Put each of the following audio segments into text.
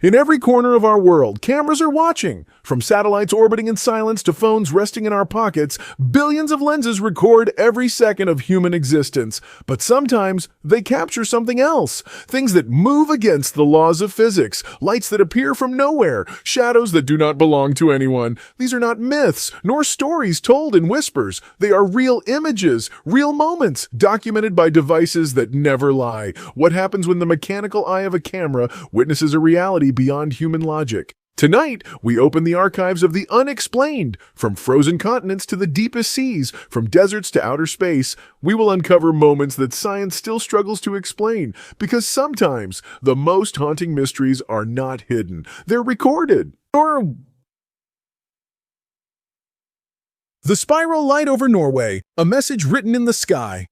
In every corner of our world, cameras are watching. From satellites orbiting in silence to phones resting in our pockets, billions of lenses record every second of human existence. But sometimes they capture something else. Things that move against the laws of physics, lights that appear from nowhere, shadows that do not belong to anyone. These are not myths, nor stories told in whispers. They are real images, real moments, documented by devices that never lie. What happens when the mechanical eye of a camera witnesses a reality beyond human logic? Tonight, we open the archives of the unexplained. From frozen continents to the deepest seas, from deserts to outer space, we will uncover moments that science still struggles to explain. Because sometimes, the most haunting mysteries are not hidden. They're recorded. The spiral light over Norway, a message written in the sky.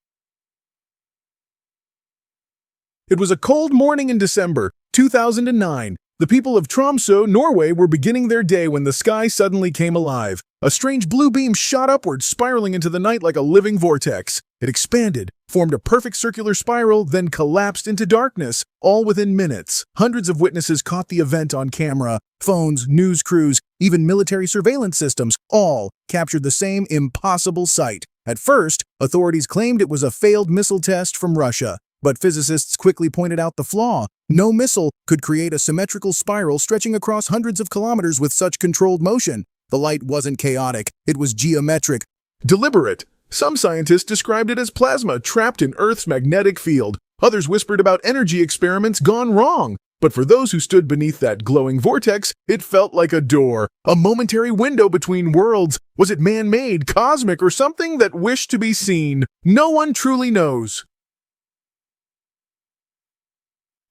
It was a cold morning in December 2009. The people of Tromsø, Norway, were beginning their day when the sky suddenly came alive. A strange blue beam shot upward, spiraling into the night like a living vortex. It expanded, formed a perfect circular spiral, then collapsed into darkness, all within minutes. Hundreds of witnesses caught the event on camera. Phones, news crews, even military surveillance systems, all captured the same impossible sight. At first, authorities claimed it was a failed missile test from Russia. But physicists quickly pointed out the flaw. No missile could create a symmetrical spiral stretching across hundreds of kilometers with such controlled motion. The light wasn't chaotic, it was geometric. Deliberate. Some scientists described it as plasma trapped in Earth's magnetic field. Others whispered about energy experiments gone wrong. But for those who stood beneath that glowing vortex, it felt like a door, a momentary window between worlds. Was it man-made, cosmic, or something that wished to be seen? No one truly knows.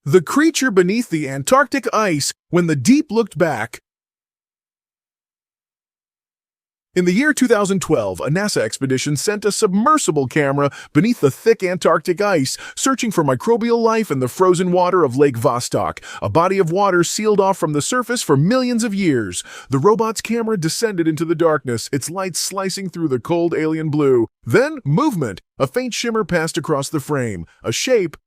The creature beneath the Antarctic ice when the deep looked back. In the year 2012, a NASA expedition sent a submersible camera beneath the thick Antarctic ice, searching for microbial life in the frozen water of Lake Vostok, a body of water sealed off from the surface for millions of years. The robot's camera descended into the darkness, its light slicing through the cold alien blue. Then, movement. A faint shimmer passed across the frame, a shape.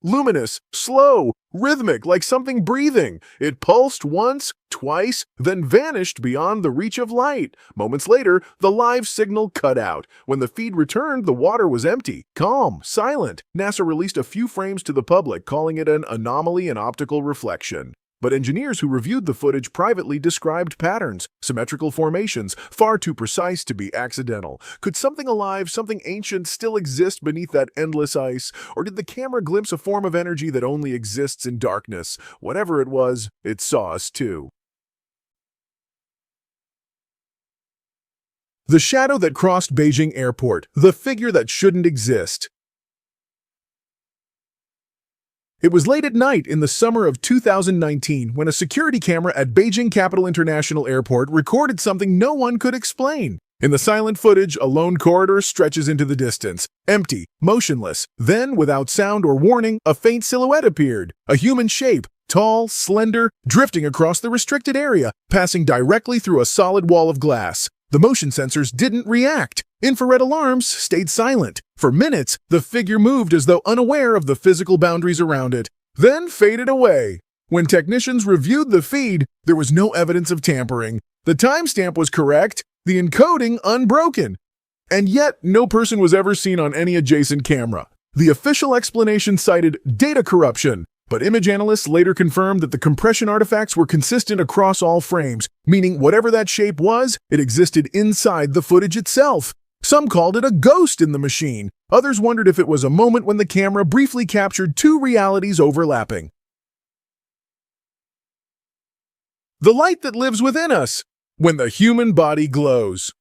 Luminous, slow, rhythmic, like something breathing. It pulsed once, twice, then vanished beyond the reach of light. Moments later, the live signal cut out. When the feed returned, the water was empty, calm, silent. NASA released a few frames to the public, calling it an anomaly in optical reflection. But engineers who reviewed the footage privately described patterns, symmetrical formations, far too precise to be accidental. Could something alive, something ancient, still exist beneath that endless ice? Or did the camera glimpse a form of energy that only exists in darkness? Whatever it was, it saw us too. The shadow that crossed Beijing Airport, the figure that shouldn't exist. It was late at night in the summer of 2019 when a security camera at Beijing Capital International Airport recorded something no one could explain. In the silent footage, a lone corridor stretches into the distance, empty, motionless. Then, without sound or warning, a faint silhouette appeared, a human shape, tall, slender, drifting across the restricted area, passing directly through a solid wall of glass. The motion sensors didn't react. Infrared alarms stayed silent. For minutes, the figure moved as though unaware of the physical boundaries around it, then faded away. When technicians reviewed the feed, there was no evidence of tampering. The timestamp was correct, the encoding unbroken. And yet, no person was ever seen on any adjacent camera. The official explanation cited data corruption. But image analysts later confirmed that the compression artifacts were consistent across all frames, meaning whatever that shape was, it existed inside the footage itself. Some called it a ghost in the machine. Others wondered if it was a moment when the camera briefly captured two realities overlapping. The light that lives within us, when the human body glows.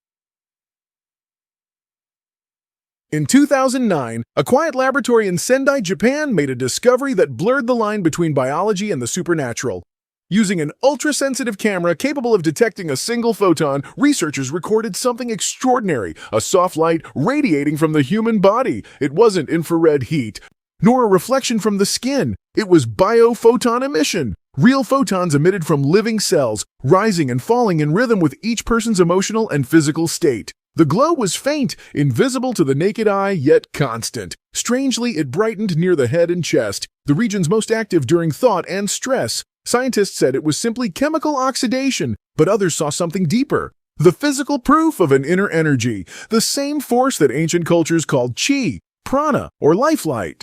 In 2009, a quiet laboratory in Sendai, Japan made a discovery that blurred the line between biology and the supernatural. Using an ultra-sensitive camera capable of detecting a single photon, researchers recorded something extraordinary, a soft light radiating from the human body. It wasn't infrared heat, nor a reflection from the skin. It was biophoton emission. Real photons emitted from living cells, rising and falling in rhythm with each person's emotional and physical state. The glow was faint, invisible to the naked eye, yet constant. Strangely, it brightened near the head and chest, the regions most active during thought and stress. Scientists said it was simply chemical oxidation, but others saw something deeper. The physical proof of an inner energy, the same force that ancient cultures called chi, prana, or lifelight.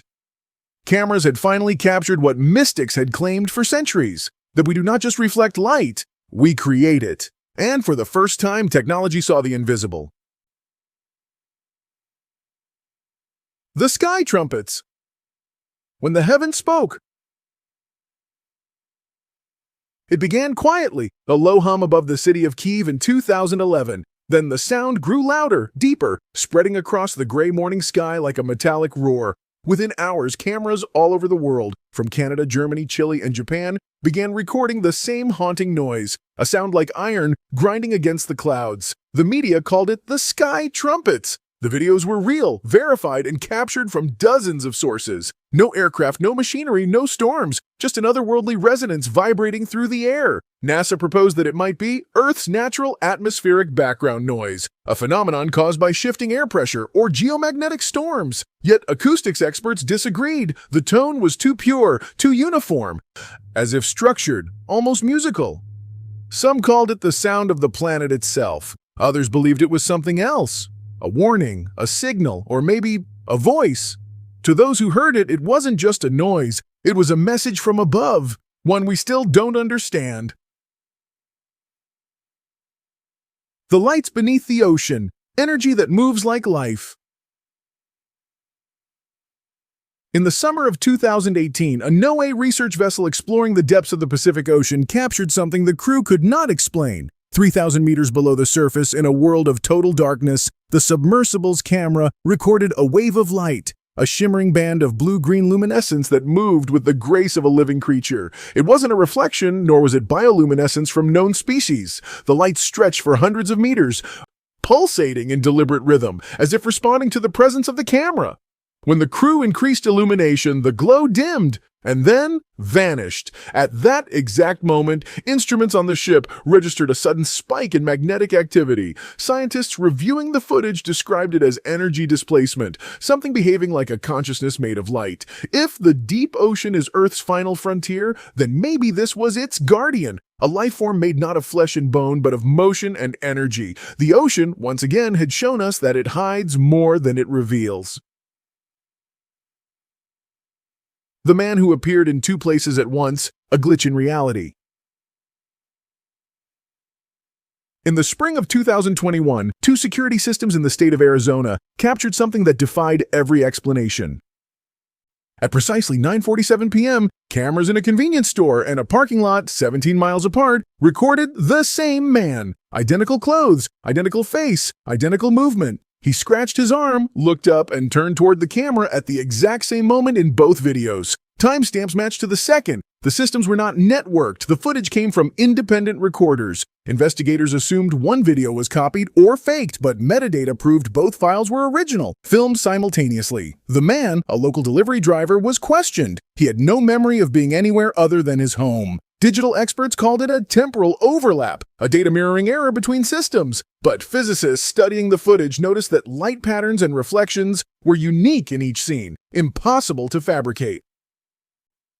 Cameras had finally captured what mystics had claimed for centuries, that we do not just reflect light, we create it. And for the first time, technology saw the invisible. The sky trumpets. When the heavens spoke, it began quietly, a low hum above the city of Kyiv in 2011. Then the sound grew louder, deeper, spreading across the gray morning sky like a metallic roar. Within hours, cameras all over the world, from Canada, Germany, Chile, and Japan, began recording the same haunting noise, a sound like iron grinding against the clouds. The media called it the sky trumpets. The videos were real, verified, and captured from dozens of sources. No aircraft, no machinery, no storms, just an otherworldly resonance vibrating through the air. NASA proposed that it might be Earth's natural atmospheric background noise, a phenomenon caused by shifting air pressure or geomagnetic storms. Yet acoustics experts disagreed. The tone was too pure, too uniform, as if structured, almost musical. Some called it the sound of the planet itself. Others believed it was something else. A warning, a signal, or maybe a voice. To those who heard it, it wasn't just a noise. It was a message from above, one we still don't understand. The lights beneath the ocean, energy that moves like life. In the summer of 2018, a NOAA research vessel exploring the depths of the Pacific Ocean captured something the crew could not explain. 3,000 meters below the surface, in a world of total darkness, the submersible's camera recorded a wave of light, a shimmering band of blue-green luminescence that moved with the grace of a living creature. It wasn't a reflection, nor was it bioluminescence from known species. The light stretched for hundreds of meters, pulsating in deliberate rhythm, as if responding to the presence of the camera. When the crew increased illumination, the glow dimmed, and then vanished. At that exact moment, instruments on the ship registered a sudden spike in magnetic activity. Scientists reviewing the footage described it as energy displacement, something behaving like a consciousness made of light. If the deep ocean is Earth's final frontier, then maybe this was its guardian, a life form made not of flesh and bone, but of motion and energy. The ocean, once again, had shown us that it hides more than it reveals. The man who appeared in two places at once, a glitch in reality. In the spring of 2021, two security systems in the state of Arizona captured something that defied every explanation. At precisely 9:47 p.m., cameras in a convenience store and a parking lot 17 miles apart recorded the same man. Identical clothes, identical face, identical movement. He scratched his arm, looked up, and turned toward the camera at the exact same moment in both videos. Timestamps matched to the second. The systems were not networked. The footage came from independent recorders. Investigators assumed one video was copied or faked, but metadata proved both files were original, filmed simultaneously. The man, a local delivery driver, was questioned. He had no memory of being anywhere other than his home. Digital experts called it a temporal overlap, a data mirroring error between systems. But physicists studying the footage noticed that light patterns and reflections were unique in each scene, impossible to fabricate.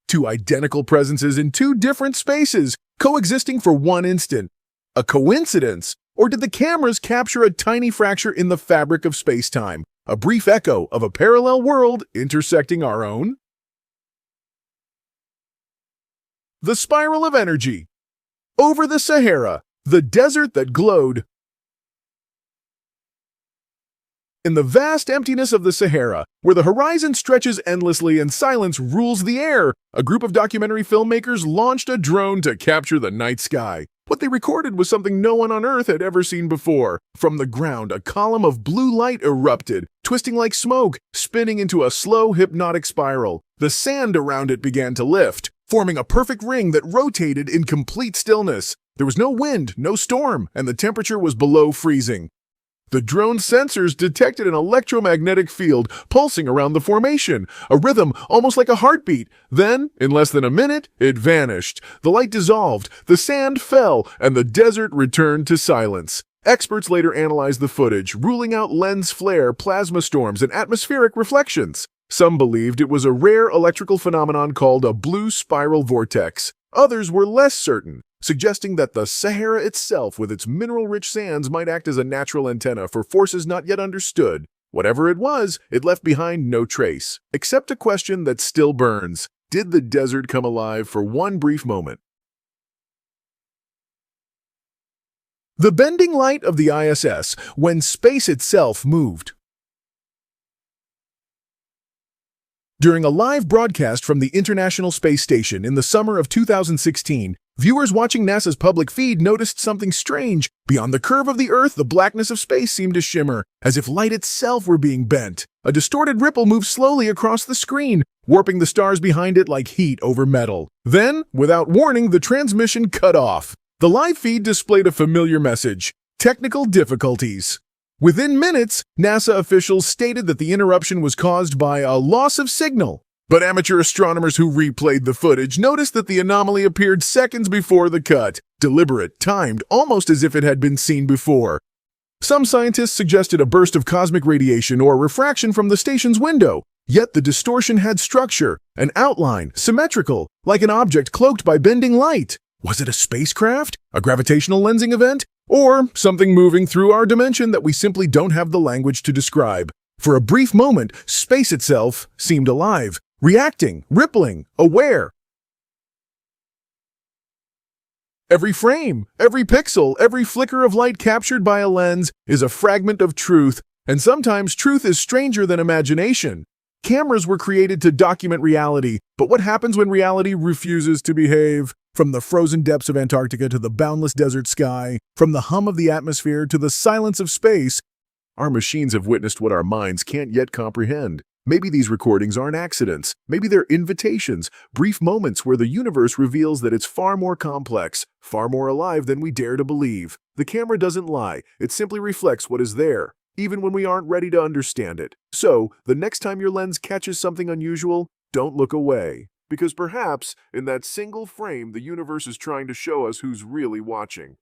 Two identical presences in two different spaces, coexisting for one instant. A coincidence? Or did the cameras capture a tiny fracture in the fabric of space-time, a brief echo of a parallel world intersecting our own? The spiral of energy. Over the Sahara, the desert that glowed. In the vast emptiness of the Sahara, where the horizon stretches endlessly and silence rules the air, a group of documentary filmmakers launched a drone to capture the night sky. What they recorded was something no one on Earth had ever seen before. From the ground, a column of blue light erupted, twisting like smoke, spinning into a slow, hypnotic spiral. The sand around it began to lift, forming a perfect ring that rotated in complete stillness. There was no wind, no storm, and the temperature was below freezing. The drone's sensors detected an electromagnetic field pulsing around the formation, a rhythm almost like a heartbeat. Then, in less than a minute, it vanished. The light dissolved, the sand fell, and the desert returned to silence. Experts later analyzed the footage, ruling out lens flare, plasma storms, and atmospheric reflections. Some believed it was a rare electrical phenomenon called a blue spiral vortex. Others were less certain, suggesting that the Sahara itself with its mineral-rich sands might act as a natural antenna for forces not yet understood. Whatever it was, it left behind no trace, except a question that still burns. Did the desert come alive for one brief moment? The bending light of the ISS when space itself moved. During a live broadcast from the International Space Station in the summer of 2016, viewers watching NASA's public feed noticed something strange. Beyond the curve of the Earth, the blackness of space seemed to shimmer, as if light itself were being bent. A distorted ripple moved slowly across the screen, warping the stars behind it like heat over metal. Then, without warning, the transmission cut off. The live feed displayed a familiar message: technical difficulties. Within minutes, NASA officials stated that the interruption was caused by a loss of signal. But amateur astronomers who replayed the footage noticed that the anomaly appeared seconds before the cut, deliberate, timed, almost as if it had been seen before. Some scientists suggested a burst of cosmic radiation or refraction from the station's window, yet the distortion had structure, an outline, symmetrical, like an object cloaked by bending light. Was it a spacecraft, a gravitational lensing event, or something moving through our dimension that we simply don't have the language to describe? For a brief moment, space itself seemed alive, reacting, rippling, aware. Every frame, every pixel, every flicker of light captured by a lens is a fragment of truth, and sometimes truth is stranger than imagination. Cameras were created to document reality, but what happens when reality refuses to behave? From the frozen depths of Antarctica to the boundless desert sky, from the hum of the atmosphere to the silence of space, our machines have witnessed what our minds can't yet comprehend. Maybe these recordings aren't accidents. Maybe they're invitations, brief moments where the universe reveals that it's far more complex, far more alive than we dare to believe. The camera doesn't lie. It simply reflects what is there, even when we aren't ready to understand it. So, the next time your lens catches something unusual, don't look away. Because perhaps, in that single frame, the universe is trying to show us who's really watching.